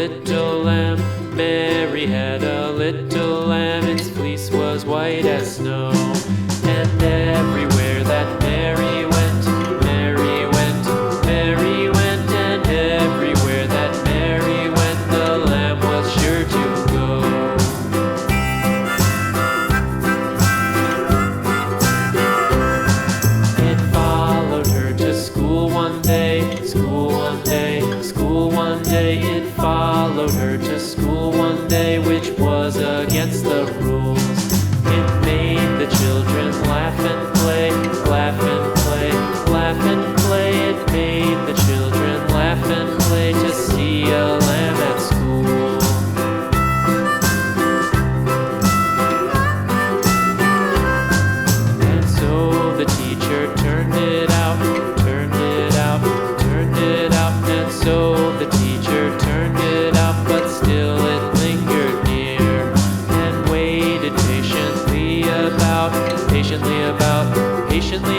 little lamb. Mary had a little lamb, its fleece was white as snow. And everywhere that Mary went, Mary went, Mary went, and everywhere that Mary went, the lamb was sure to go. It followed her to school one day, school one day, school one day. It followed her to school one day, which was against the rules. It made the children laugh and play, laugh and play, laugh and play. It made the children laugh and play to see a lamb at school. And so the teacher turned it out, turned it out, turned it out. And so the teacher turned it out, but still it lingered near and waited patiently about, patiently about, patiently